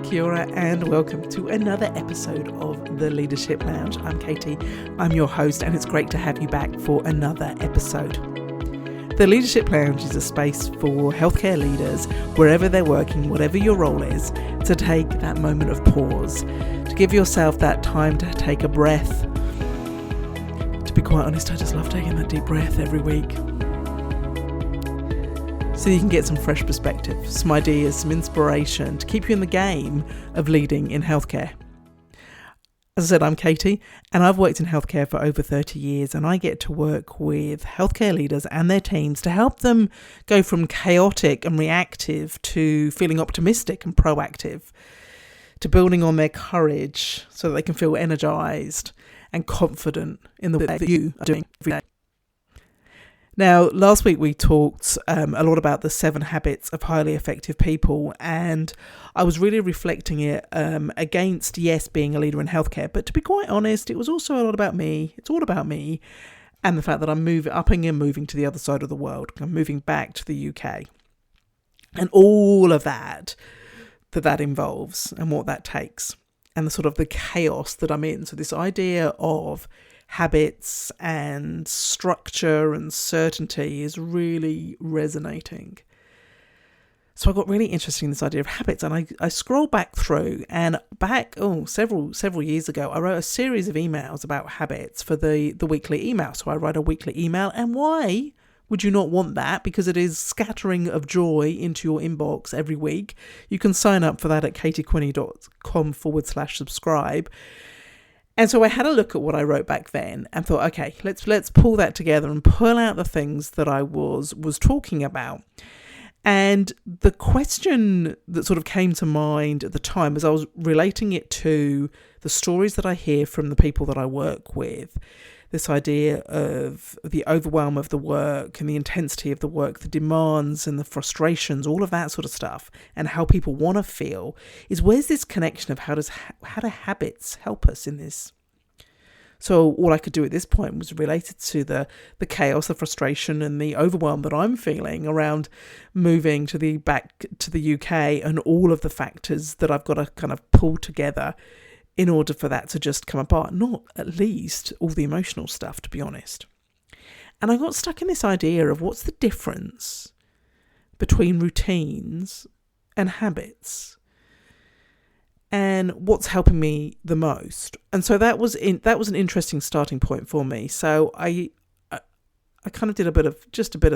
Kia ora and welcome to another episode of The Leadership Lounge. I'm Katie, I'm your host, and it's great to have you back for another episode. The Leadership Lounge is a space for healthcare leaders, wherever they're working, whatever your role is, to take that moment of pause, to give yourself that time to take a breath. To be quite honest, I just love taking that deep breath every week. So you can get some fresh perspective, some ideas, some inspiration to keep you in the game of leading in healthcare. As I said, I'm Katie, and I've worked in healthcare for over 30 years, and I get to work with healthcare leaders and their teams to help them go from chaotic and reactive to feeling optimistic and proactive, to building on their courage so that they can feel energized and confident in the work that you are doing every day. Now, last week we talked a lot about the 7 habits of highly effective people, and I was really reflecting it against, yes, being a leader in healthcare, but to be quite honest, it was also a lot about me. It's all about me and the fact that I'm moving to the other side of the world. I'm moving back to the UK, and all of that involves and what that takes, and the sort of the chaos that I'm in. So this idea of habits and structure and certainty is really resonating. So I got really interested in this idea of habits, and I scrolled back through, and several years ago, I wrote a series of emails about habits for the weekly email. So I write a weekly email, and why would you not want that? Because it is scattering of joy into your inbox every week. You can sign up for that at katiequinney.com/subscribe. And so I had a look at what I wrote back then and thought, okay, let's pull that together and pull out the things that I was talking about. And the question that sort of came to mind at the time, as I was relating it to the stories that I hear from the people that I work with, this idea of the overwhelm of the work and the intensity of the work, the demands and the frustrations, all of that sort of stuff, and how people want to feel, is where's this connection of how do habits help us in this? So all I could do at this point was related to the chaos, the frustration and the overwhelm that I'm feeling around moving back to the UK, and all of the factors that I've got to kind of pull together in order for that to just come apart, not at least all the emotional stuff, to be honest. And I got stuck in this idea of what's the difference between routines and habits, and what's helping me the most. And so that was an interesting starting point for me. So I kind of did a bit of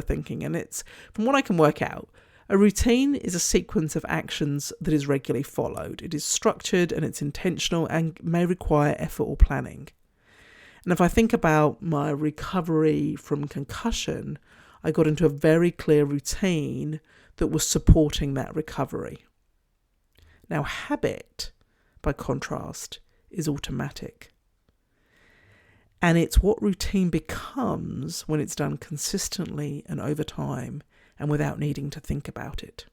thinking, and it's, from what I can work out, a routine is a sequence of actions that is regularly followed. It is structured and it's intentional and may require effort or planning. And if I think about my recovery from concussion, I got into a very clear routine that was supporting that recovery. Now, habit, by contrast, is automatic. And it's what routine becomes when it's done consistently and over time, and without needing to think about it.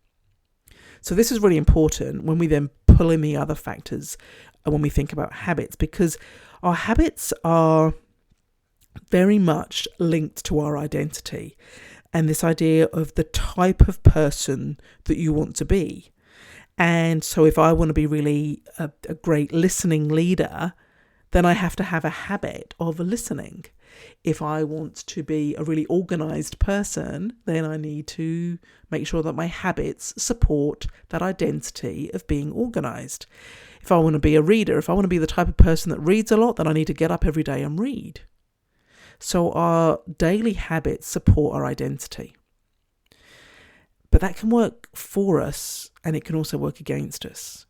So this is really important when we then pull in the other factors when we think about habits, because our habits are very much linked to our identity and this idea of the type of person that you want to be. And so if I want to be really a great listening leader, then I have to have a habit of listening. If I want to be a really organised person, then I need to make sure that my habits support that identity of being organised. If I want to be a reader, if I want to be the type of person that reads a lot, then I need to get up every day and read. So our daily habits support our identity. But that can work for us, and it can also work against us.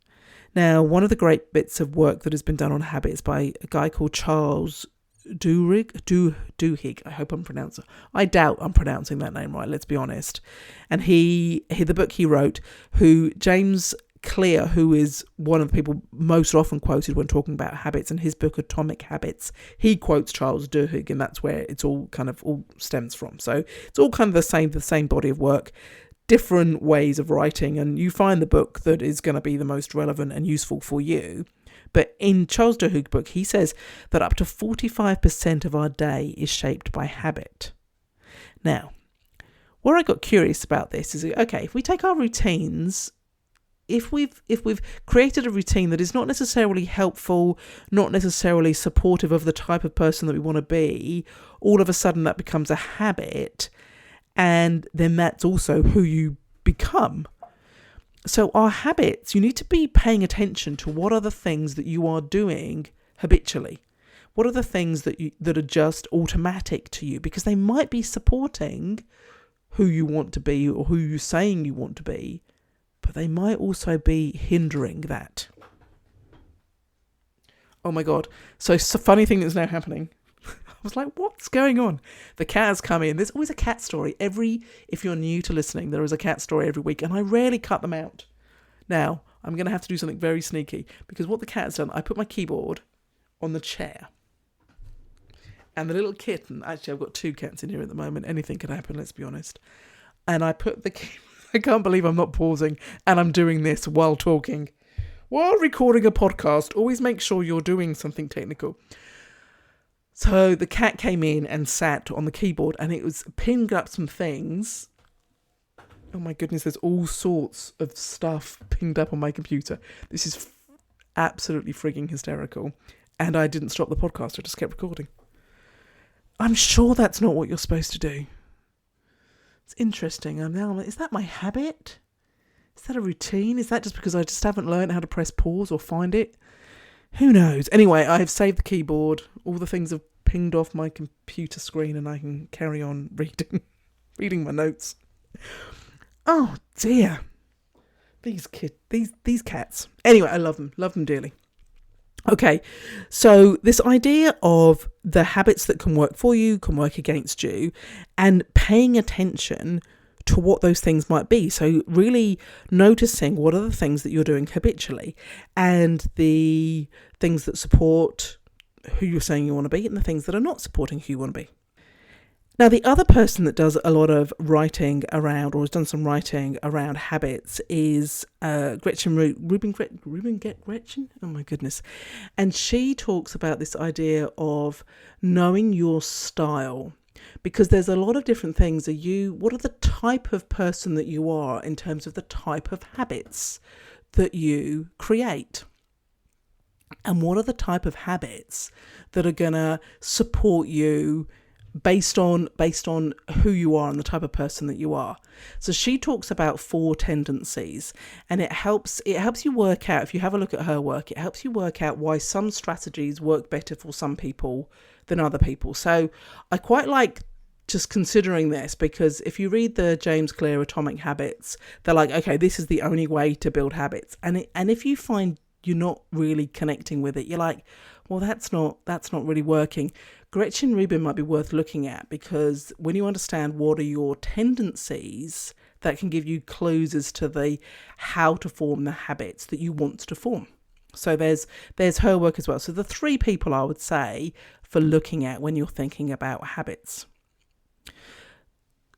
Now, one of the great bits of work that has been done on habits by a guy called Charles Duhigg, I hope I'm pronouncing. I doubt I'm pronouncing that name right, let's be honest. And the book he wrote, who James Clear, who is one of the people most often quoted when talking about habits, in his book Atomic Habits, he quotes Charles Duhigg, and that's where it's all stems from. So it's all kind of the same body of work, different ways of writing, and you find the book that is going to be the most relevant and useful for you. But in Charles Duhigg's book, he says that up to 45% of our day is shaped by habit. Now, where I got curious about this is, okay, if we take our routines if we've created a routine that is not necessarily helpful, not necessarily supportive of the type of person that we want to be, all of a sudden that becomes a habit, and then that's also who you become. So our habits, you need to be paying attention to what are the things that you are doing habitually. What are the things that are just automatic to you? Because they might be supporting who you want to be or who you're saying you want to be, but they might also be hindering that. Oh my God. So it's a funny thing that's now happening. I was like, what's going on? The cat has come in. There's always a cat story. If you're new to listening, there is a cat story every week, and I rarely cut them out. Now, I'm going to have to do something very sneaky, because what the cat has done, I put my keyboard on the chair. And the little kitten, actually I've got 2 cats in here at the moment, anything could happen, let's be honest. And I put I can't believe I'm not pausing, and I'm doing this while talking. While recording a podcast, always make sure you're doing something technical. So the cat came in and sat on the keyboard, and it was pinged up some things. Oh my goodness, there's all sorts of stuff pinged up on my computer. This is absolutely frigging hysterical. And I didn't stop the podcast, I just kept recording. I'm sure that's not what you're supposed to do. It's interesting. Is that my habit? Is that a routine? Is that just because I just haven't learned how to press pause or find it? Who knows? Anyway, I have saved the keyboard. All the things have pinged off my computer screen, and I can carry on reading my notes. Oh dear. These cats. Anyway, I love them dearly. Okay, so this idea of the habits that can work for you, can work against you, and paying attention to what those things might be. So really noticing what are the things that you're doing habitually, and the things that support who you're saying you want to be, and the things that are not supporting who you want to be. Now, the other person that does a lot of writing around, or has done some writing around habits, is Gretchen Rubin. Oh my goodness. And she talks about this idea of knowing your style, because there's a lot of different things. What are the type of person that you are in terms of the type of habits that you create? And what are the type of habits that are going to support you based on who you are and the type of person that you are? So she talks about 4 tendencies, and it helps you work out, if you have a look at her work, it helps you work out why some strategies work better for some people than other people. So I quite like just considering this, because if you read the James Clear Atomic Habits, they're like, okay, this is the only way to build habits. And if you find you're not really connecting with it, you're like, well, that's not really working. Gretchen Rubin might be worth looking at, because when you understand what are your tendencies, that can give you clues as to how to form the habits that you want to form. So there's her work as well. So the 3 people I would say for looking at when you're thinking about habits.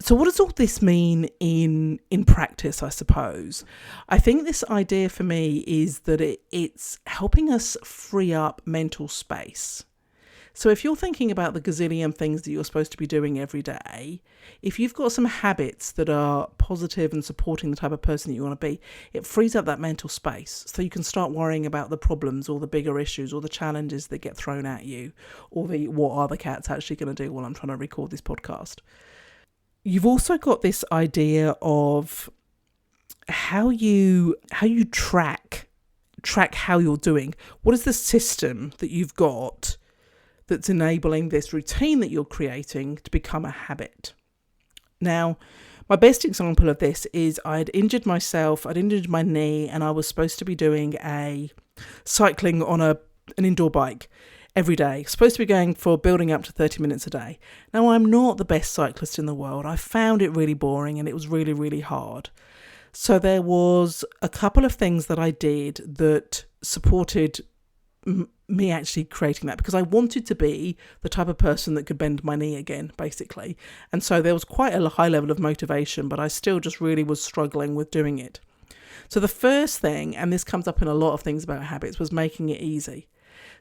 So what does all this mean in practice, I suppose? I think this idea for me is that it's helping us free up mental space. So if you're thinking about the gazillion things that you're supposed to be doing every day, if you've got some habits that are positive and supporting the type of person that you want to be, it frees up that mental space. So you can start worrying about the problems or the bigger issues or the challenges that get thrown at you, or what are the cats actually going to do while I'm trying to record this podcast. You've also got this idea of how you track how you're doing. What is the system that you've got that's enabling this routine that you're creating to become a habit? Now, my best example of this is I'd injured my knee, and I was supposed to be doing cycling on an indoor bike every day. Supposed to be going for building up to 30 minutes a day. Now, I'm not the best cyclist in the world. I found it really boring, and it was really, really hard. So there was a couple of things that I did that supported me actually creating that, because I wanted to be the type of person that could bend my knee again, basically. And so there was quite a high level of motivation, but I still just really was struggling with doing it. So the first thing, and this comes up in a lot of things about habits, was making it easy.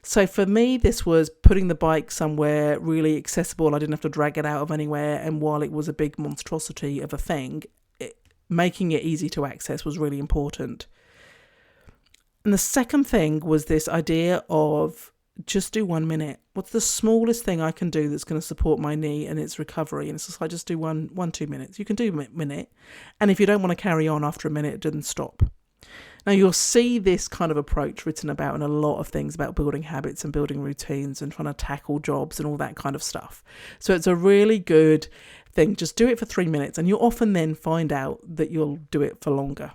So for me, this was putting the bike somewhere really accessible. I didn't have to drag it out of anywhere. And while it was a big monstrosity of a thing, making it easy to access was really important. And the second thing was this idea of just do 1 minute. What's the smallest thing I can do that's going to support my knee and its recovery? And it's just like, just do 2 minutes. You can do a minute. And if you don't want to carry on after a minute, then stop. Now, you'll see this kind of approach written about in a lot of things about building habits and building routines and trying to tackle jobs and all that kind of stuff. So it's a really good thing. Just do it for 3 minutes, and you'll often then find out that you'll do it for longer.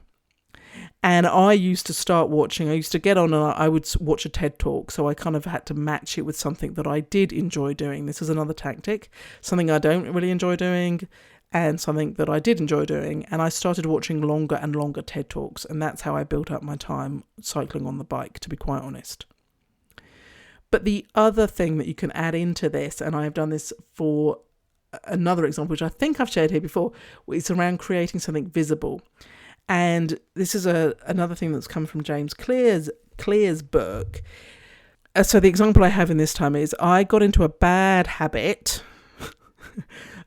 And I used to get on and I would watch a TED talk. So I kind of had to match it with something that I did enjoy doing. This is another tactic, something I don't really enjoy doing and something that I did enjoy doing. And I started watching longer and longer TED Talks. And that's how I built up my time cycling on the bike, to be quite honest. But the other thing that you can add into this, and I've done this for another example, which I think I've shared here before, is around creating something visible. And this is another thing that's come from James Clear's book. So the example I have in this time is I got into a bad habit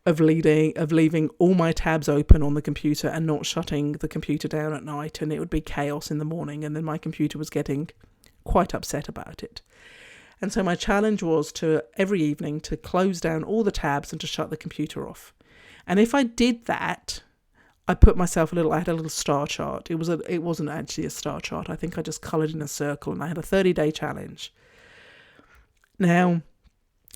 of leaving all my tabs open on the computer and not shutting the computer down at night, and it would be chaos in the morning, and then my computer was getting quite upset about it. And so my challenge was to every evening to close down all the tabs and to shut the computer off. And if I did that, I put myself I had a little star chart. It wasn't actually a star chart. I think I just coloured in a circle, and I had a 30-day challenge. Now,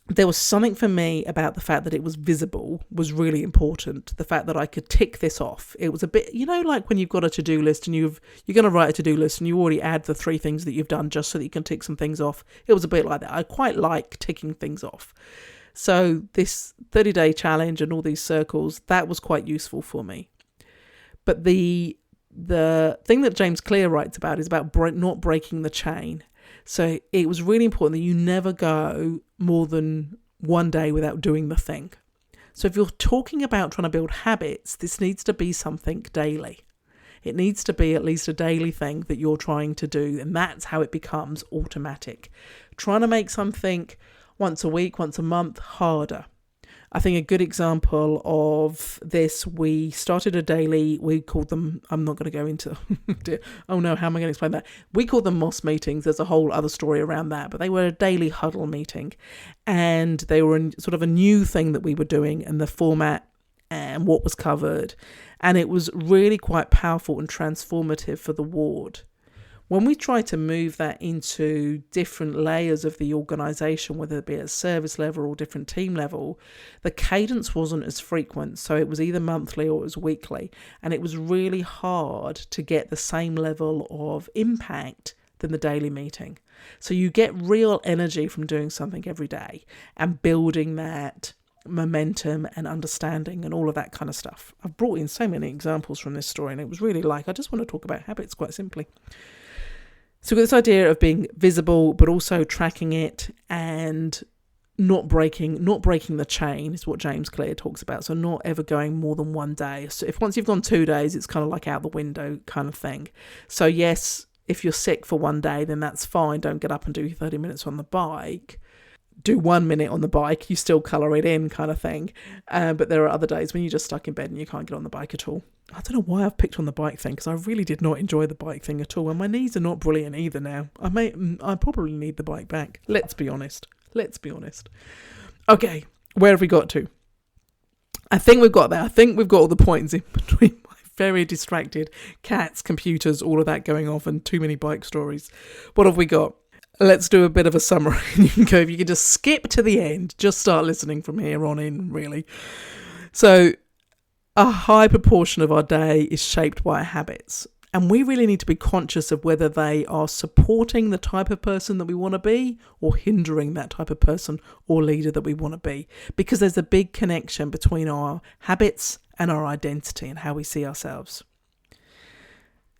there was something for me about the fact that it was visible was really important. The fact that I could tick this off. It was a bit, like when you've got a to-do list and you're going to write a to-do list and you already add the 3 things that you've done just so that you can tick some things off. It was a bit like that. I quite like ticking things off. So this 30-day challenge and all these circles, that was quite useful for me. But the thing that James Clear writes about is about not breaking the chain. So it was really important that you never go more than 1 day without doing the thing. So if you're talking about trying to build habits, this needs to be something daily. It needs to be at least a daily thing that you're trying to do, and that's how it becomes automatic. Trying to make something once a week, once a month, harder. I think a good example of this, we started a daily, we called them, I'm not going to go into, oh no, how am I going to explain that? We called them Moss meetings. There's a whole other story around that, but they were a daily huddle meeting, and they were sort of a new thing that we were doing, and the format and what was covered. And it was really quite powerful and transformative for the ward. When we try to move that into different layers of the organisation, whether it be at service level or different team level, the cadence wasn't as frequent. So it was either monthly or it was weekly. And it was really hard to get the same level of impact than the daily meeting. So you get real energy from doing something every day and building that momentum and understanding and all of that kind of stuff. I've brought in so many examples from this story, and it was really I just want to talk about habits quite simply. So we've got this idea of being visible, but also tracking it and not breaking the chain is what James Clear talks about. So not ever going more than 1 day. So if once you've gone 2 days, it's kind of like out the window kind of thing. So yes, if you're sick for 1 day, then that's fine. Don't get up and do 30 minutes on the bike. Do 1 minute on the bike. You still colour it in kind of thing. But there are other days when you're just stuck in bed and you can't get on the bike at all. I don't know why I've picked on the bike thing, because I really did not enjoy the bike thing at all. And my knees are not brilliant either now. I probably need the bike back. Let's be honest. Okay, where have we got to? I think we've got there. I think we've got all the points in between my very distracted cats, computers, all of that going off, and too many bike stories. What have we got? Let's do a bit of a summary. You can go, if you can just skip to the end, just start listening from here on in, really. So a high proportion of our day is shaped by our habits. And we really need to be conscious of whether they are supporting the type of person that we want to be or hindering that type of person or leader that we want to be. Because there's a big connection between our habits and our identity and how we see ourselves.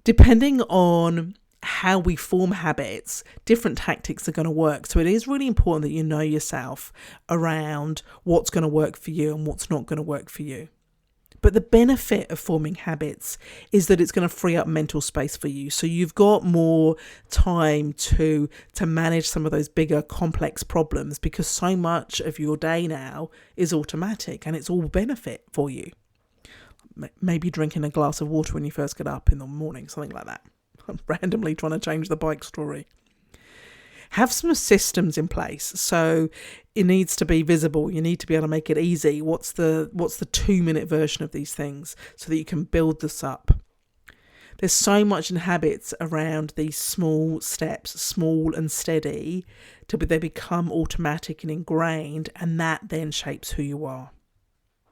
Depending on how we form habits, different tactics are going to work. So it is really important that you know yourself around what's going to work for you and what's not going to work for you. But the benefit of forming habits is that it's going to free up mental space for you. So you've got more time to manage some of those bigger complex problems, because so much of your day now is automatic and it's all benefit for you. Maybe drinking a glass of water when you first get up in the morning, something like that. I'm randomly trying to change the bike story. Have some systems in place. So it needs to be visible. You need to be able to make it easy. What's the 2-minute version of these things so that you can build this up? There's so much in habits around these small steps, small and steady, they become automatic and ingrained, and that then shapes who you are.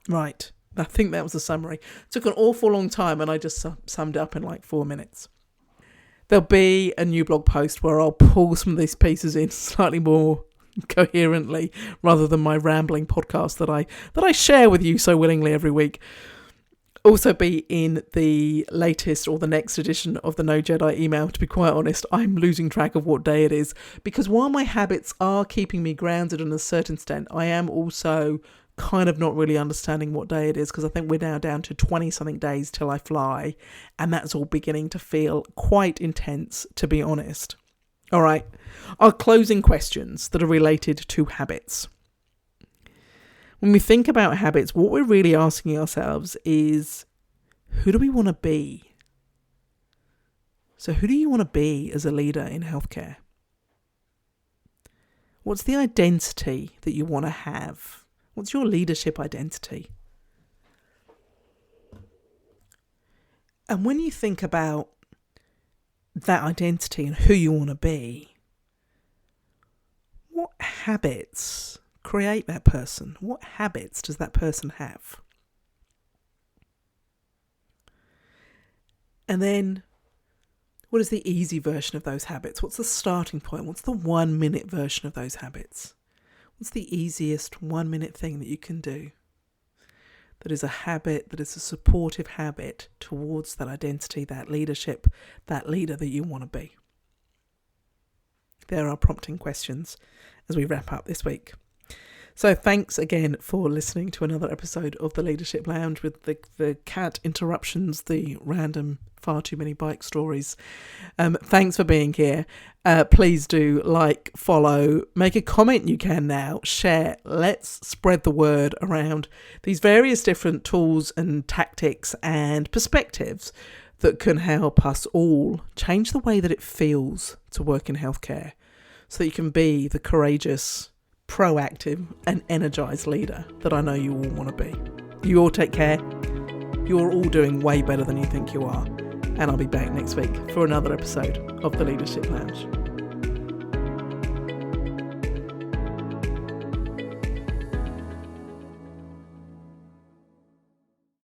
Right. I think that was the summary. It took an awful long time and I just summed it up in like 4 minutes. There'll be a new blog post where I'll pull some of these pieces in slightly more coherently rather than my rambling podcast that I share with you so willingly every week. Also be in the latest or the next edition of the No Jedi email. To be quite honest, I'm losing track of what day it is, because while my habits are keeping me grounded in a certain extent, I am also kind of not really understanding what day it is, because I think we're now down to 20 something days till I fly, and that's all beginning to feel quite intense, to be honest. All right, our closing questions that are related to habits. When we think about habits, what we're really asking ourselves is, who do we want to be? So who do you want to be as a leader in healthcare? What's the identity that you want to have? What's your leadership identity? And when you think about that identity and who you want to be, what habits create that person? What habits does that person have? And then, what is the easy version of those habits? What's the starting point? What's the 1-minute version of those habits? What's the easiest 1-minute thing that you can do that is a habit, that is a supportive habit towards that identity, that leadership, that leader that you want to be? There are prompting questions as we wrap up this week. So thanks again for listening to another episode of the Leadership Lounge with the cat interruptions, the random far too many bike stories. Thanks for being here. Please do like, follow, make a comment. You can now share. Let's spread the word around these various different tools and tactics and perspectives that can help us all change the way that it feels to work in healthcare, so that you can be the courageous, proactive and energized leader that I know you all want to be. You all take care. You're all doing way better than you think you are. And I'll be back next week for another episode of the Leadership Lounge.